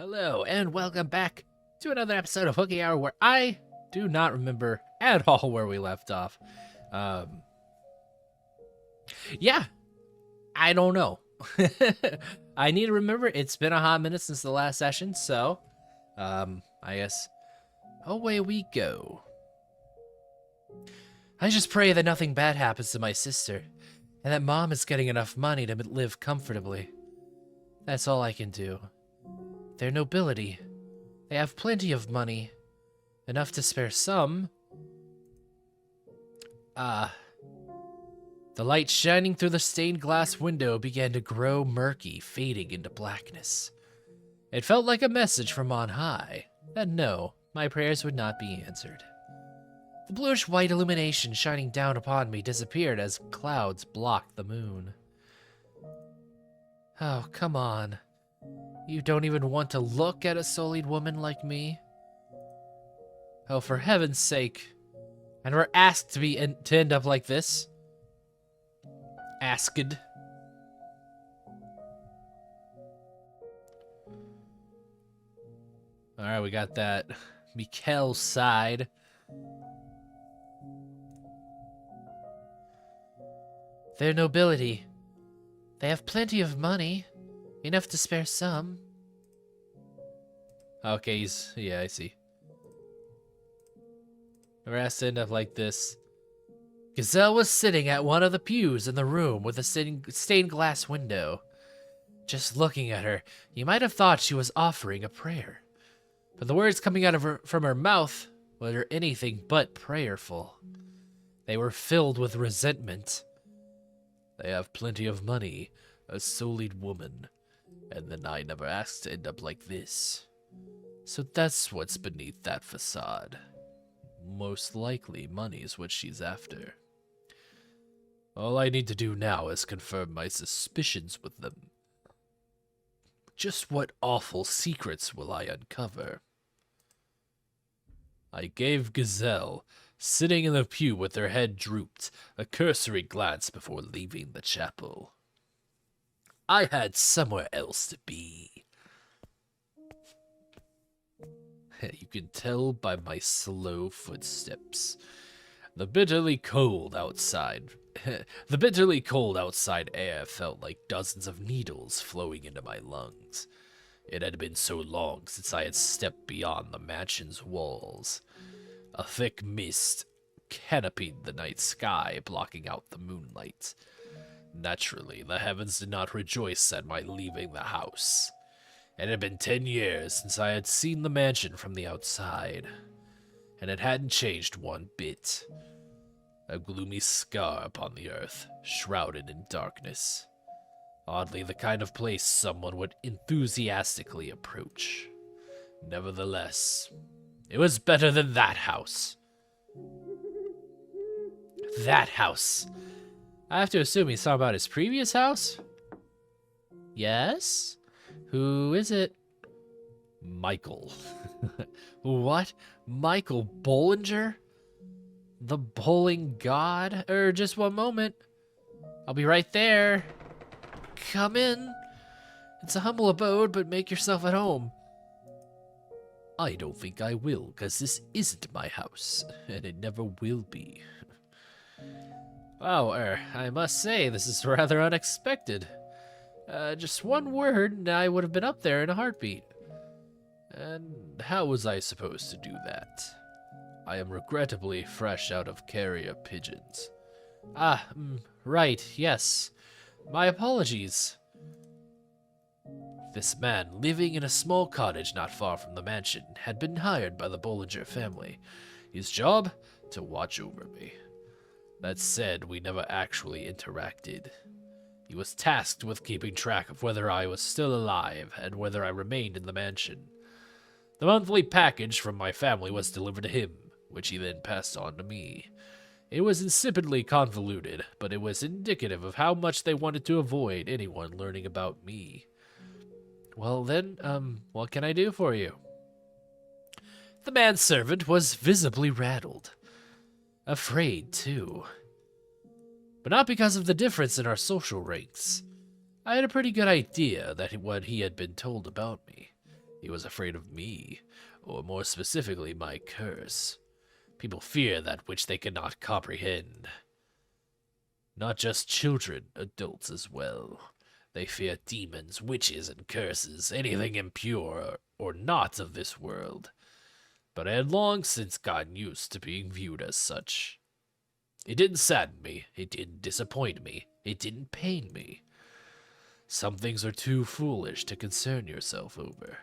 Hello, and welcome back to another episode of Hooky Hour, where I do not remember at all where we left off. Yeah, I don't know. I need to remember. It's been a hot minute since the last session, so, I guess away we go. I just pray that nothing bad happens to my sister, and that Mom is getting enough money to live comfortably. That's all I can do. Their nobility. They have plenty of money. Enough to spare some. The light shining through the stained glass window began to grow murky, fading into blackness. It felt like a message from on high, that no, my prayers would not be answered. The bluish-white illumination shining down upon me disappeared as clouds blocked the moon. Oh, come on. You don't even want to look at a sullied woman like me? Oh, for heaven's sake. And we're asked to end up like this? Asked. Alright, we got that Michel side. Their nobility. They have plenty of money. Enough to spare some. Okay, yeah, I see. We're asked to end up like this. Gazelle was sitting at one of the pews in the room with a stained glass window. Just looking at her, you might have thought she was offering a prayer. But the words coming out of from her mouth were anything but prayerful. They were filled with resentment. They have plenty of money, a sullied woman. And then I never asked to end up like this. So that's what's beneath that facade. Most likely, money is what she's after. All I need to do now is confirm my suspicions with them. Just what awful secrets will I uncover? I gave Gazelle, sitting in the pew with her head drooped, a cursory glance before leaving the chapel. I had somewhere else to be. You can tell by my slow footsteps. The bitterly cold outside air felt like dozens of needles flowing into my lungs. It had been so long since I had stepped beyond the mansion's walls. A thick mist canopied the night sky, blocking out the moonlight. Naturally, the heavens did not rejoice at my leaving the house. It had been 10 years since I had seen the mansion from the outside, and it hadn't changed one bit. A gloomy scar upon the earth, shrouded in darkness. Oddly the kind of place someone would enthusiastically approach. Nevertheless, it was better than that house. That house. I have to assume he's talking about his previous house? Yes? Who is it? Michael. What? Michael Bollinger? The bowling god? Just one moment. I'll be right there. Come in. It's a humble abode, but make yourself at home. I don't think I will, because this isn't my house, and it never will be. Wow, I must say, this is rather unexpected. Just one word, and I would have been up there in a heartbeat. And how was I supposed to do that? I am regrettably fresh out of carrier pigeons. Right, yes. My apologies. This man, living in a small cottage not far from the mansion, had been hired by the Bollinger family. His job? To watch over me. That said, we never actually interacted. He was tasked with keeping track of whether I was still alive and whether I remained in the mansion. The monthly package from my family was delivered to him, which he then passed on to me. It was insipidly convoluted, but it was indicative of how much they wanted to avoid anyone learning about me. Well then, what can I do for you? The manservant was visibly rattled. Afraid, too. But not because of the difference in our social ranks. I had a pretty good idea that what he had been told about me. He was afraid of me, or more specifically, my curse. People fear that which they cannot comprehend. Not just children, adults as well. They fear demons, witches, and curses, anything impure or not of this world. But I had long since gotten used to being viewed as such. It didn't sadden me, it didn't disappoint me, it didn't pain me. Some things are too foolish to concern yourself over.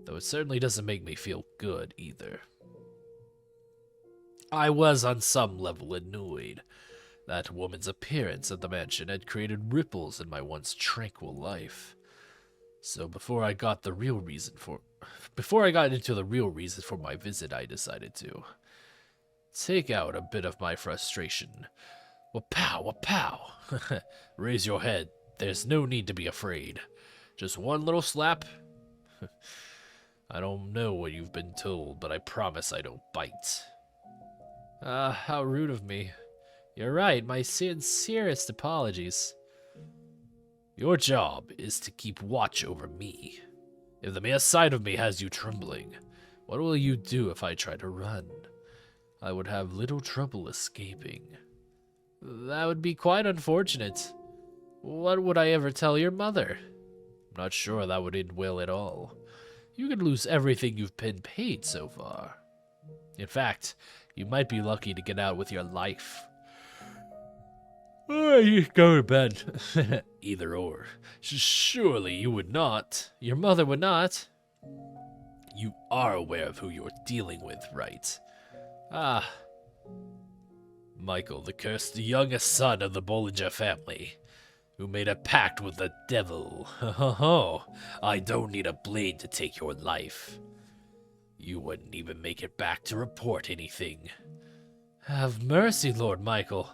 Though it certainly doesn't make me feel good either. I was on some level annoyed. That woman's appearance at the mansion had created ripples in my once tranquil life. So before I got into the real reason for my visit, I decided to take out a bit of my frustration. Wapow, wapow. Raise your head. There's no need to be afraid. Just one little slap. I don't know what you've been told, but I promise I don't bite. How rude of me. You're right, my sincerest apologies. Your job is to keep watch over me. If the mere sight of me has you trembling, what will you do if I try to run? I would have little trouble escaping. That would be quite unfortunate. What would I ever tell your mother? I'm not sure that would end well at all. You could lose everything you've been paid so far. In fact, you might be lucky to get out with your life. Or you go to bed. Either or. Surely you would not. Your mother would not. You are aware of who you're dealing with, right? Michael, the cursed youngest son of the Bollinger family, who made a pact with the devil. I don't need a blade to take your life. You wouldn't even make it back to report anything. Have mercy, Lord Michael.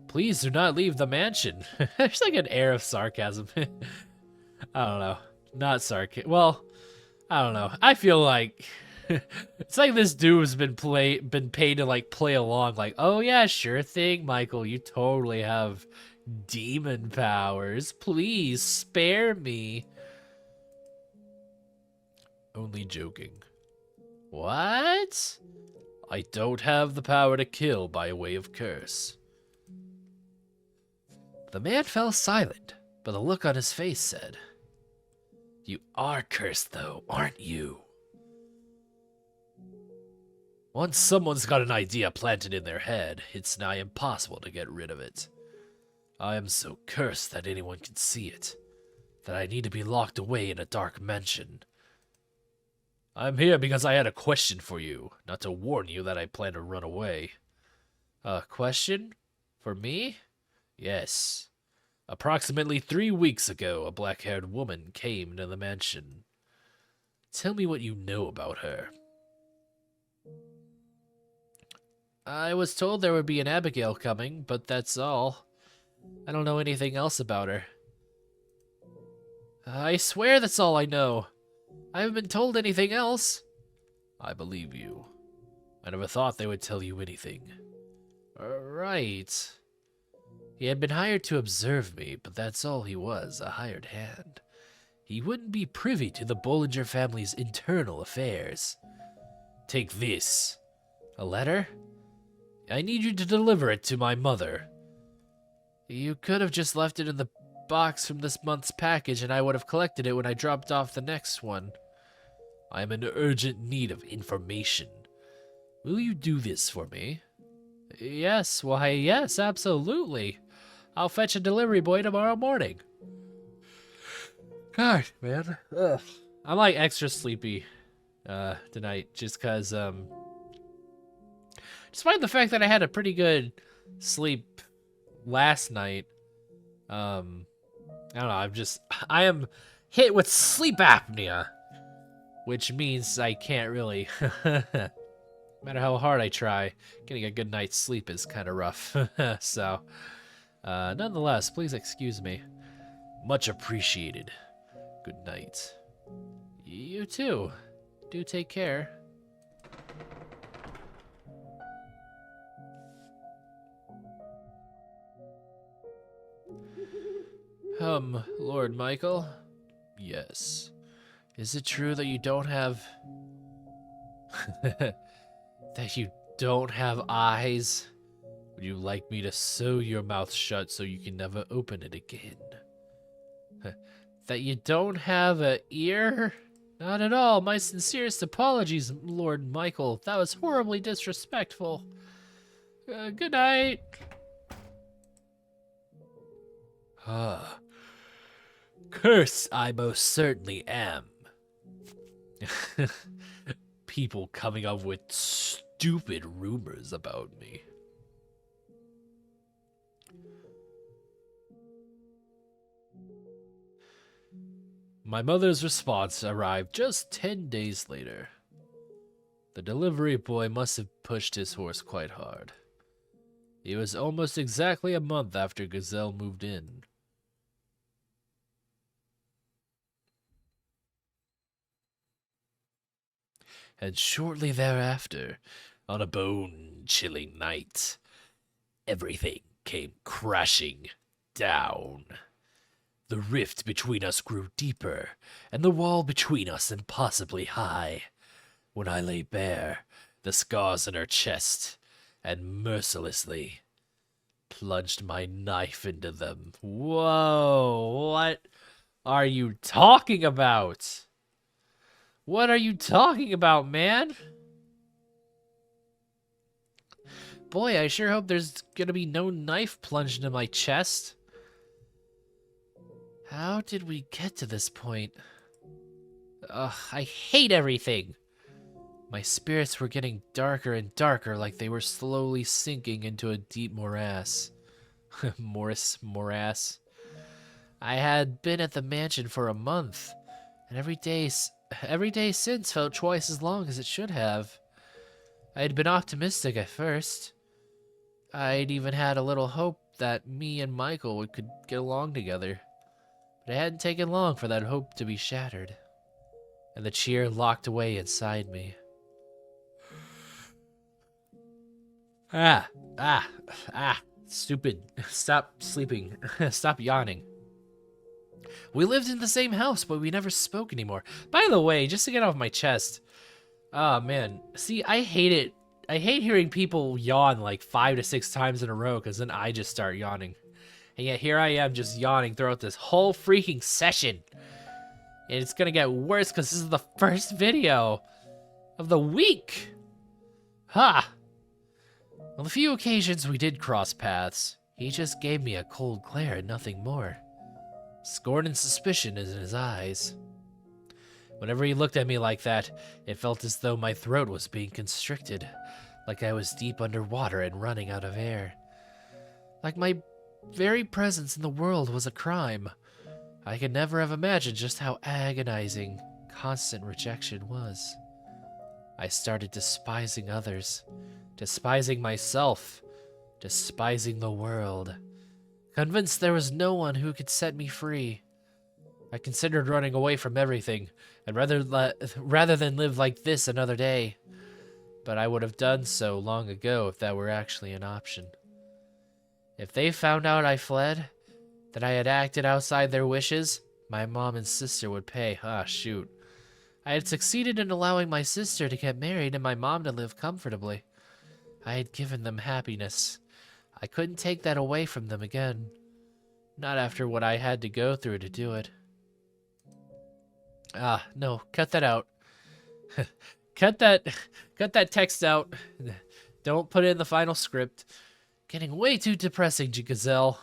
Please do not leave the mansion. There's like an air of sarcasm. I don't know. Not sarcasm. Well, I don't know. I feel like it's like this dude has been paid to like play along. Like, oh yeah, sure thing, Michael. You totally have demon powers. Please spare me. Only joking. What? I don't have the power to kill by way of curse. The man fell silent, but the look on his face said, You are cursed, though, aren't you? Once someone's got an idea planted in their head, it's nigh impossible to get rid of it. I am so cursed that anyone can see it, that I need to be locked away in a dark mansion. I'm here because I had a question for you, not to warn you that I plan to run away. A question? For me? Yes. Approximately 3 weeks ago, a black-haired woman came to the mansion. Tell me what you know about her. I was told there would be an Abigail coming, but that's all. I don't know anything else about her. I swear that's all I know. I haven't been told anything else. I believe you. I never thought they would tell you anything. Right. He had been hired to observe me, but that's all he was, a hired hand. He wouldn't be privy to the Bollinger family's internal affairs. Take this. A letter? I need you to deliver it to my mother. You could have just left it in the box from this month's package and I would have collected it when I dropped off the next one. I am in urgent need of information. Will you do this for me? Yes, why, yes, absolutely. I'll fetch a delivery boy tomorrow morning. God, man. Ugh. I'm like extra sleepy tonight just because, despite the fact that I had a pretty good sleep last night, I don't know, I am hit with sleep apnea, which means I can't really, no matter how hard I try, getting a good night's sleep is kind of rough. So, nonetheless, please excuse me. Much appreciated. Good night. You too. Do take care. Lord Michael? Yes. Is it true that you don't have... that you don't have eyes? Would you like me to sew your mouth shut so you can never open it again? That you don't have an ear? Not at all. My sincerest apologies, Lord Michael. That was horribly disrespectful. Good night. Ah. Curse, I most certainly am. People coming up with stupid rumors about me. My mother's response arrived just 10 days later. The delivery boy must have pushed his horse quite hard. It was almost exactly a month after Gazelle moved in. And shortly thereafter, on a bone-chilling night, everything came crashing down. The rift between us grew deeper, and the wall between us impossibly high. When I lay bare the scars in her chest, and mercilessly plunged my knife into them. Whoa, what are you talking about? What are you talking about, man? Boy, I sure hope there's gonna be no knife plunged into my chest. How did we get to this point? Ugh, I hate everything. My spirits were getting darker and darker, like they were slowly sinking into a deep morass. Morass. I had been at the mansion for a month, and every day since felt twice as long as it should have. I had been optimistic at first. I'd even had a little hope that me and Michael could get along together. But it hadn't taken long for that hope to be shattered, and the cheer locked away inside me. Stupid. Stop sleeping. Stop yawning. We lived in the same house, but we never spoke anymore. By the way, just to get off my chest, oh man, see, I hate it. I hate hearing people yawn like 5 to 6 times in a row, because then I just start yawning. And yet here I am just yawning throughout this whole freaking session. And it's gonna get worse because this is the first video of the week. Ha! On the few occasions we did cross paths, he just gave me a cold glare and nothing more. Scorn and suspicion is in his eyes. Whenever he looked at me like that, it felt as though my throat was being constricted, like I was deep underwater and running out of air. Like my very presence in the world was a crime. I could never have imagined just how agonizing constant rejection was. I started despising others, despising myself, despising the world. Convinced there was no one who could set me free. I considered running away from everything, and rather than live like this another day. But I would have done so long ago if that were actually an option. If they found out I fled, that I had acted outside their wishes, my mom and sister would pay. Ah, shoot. I had succeeded in allowing my sister to get married and my mom to live comfortably. I had given them happiness. I couldn't take that away from them again. Not after what I had to go through to do it. Ah, no, cut that out. cut that text out. Don't put it in the final script. Getting way too depressing, Gazelle.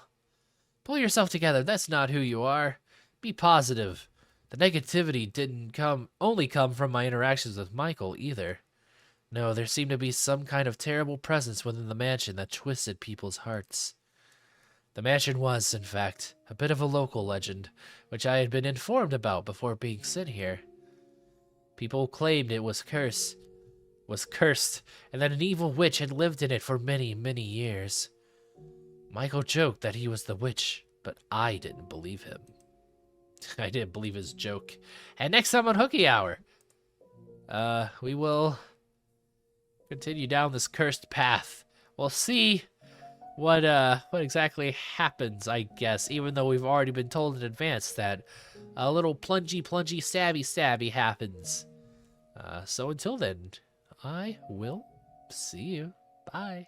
Pull yourself together, that's not who you are. Be positive. The negativity didn't only come from my interactions with Michael, either. No, there seemed to be some kind of terrible presence within the mansion that twisted people's hearts. The mansion was, in fact, a bit of a local legend, which I had been informed about before being sent here. People claimed it was cursed, and that an evil witch had lived in it for many, many years. Michael joked that he was the witch, but I didn't believe him. I didn't believe his joke. And next time on Hooky Hour, we will continue down this cursed path. We'll see what exactly happens, I guess, even though we've already been told in advance that a little plungy, stabby happens. So until then, I will see you. Bye.